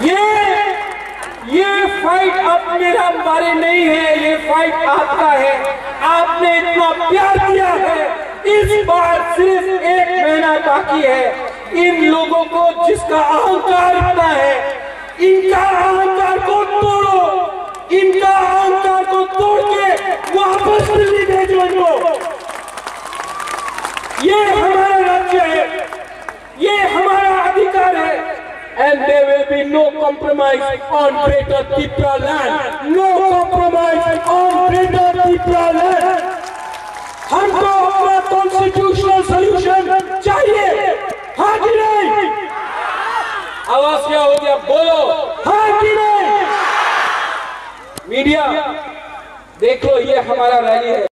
ये फाइट अब मेरा हमारे नहीं है, ये फाइट आपका है। आपने इतना प्यार दिया है, इस बार सिर्फ 1 महीना बाकी है। इन लोगों को जिसका अहंकार इतना है, इनका अहंकार को तोड़ो, इनका अहंकार को तोड़ के वापस दिल्ली भेजो इनको। ये हमारा राज्य है, ये हमारा अधिकार है। And there will be no compromise on Greater Tripura land. No compromise on Greater Tripura land. हमको अपना कॉन्स्टिट्यूशनल सॉल्यूशन चाहिए, हाँ कि नहीं? आवाज क्या हो गया, बोलो हाँ कि नहीं? मीडिया देख लो, ये हमारा रैली है।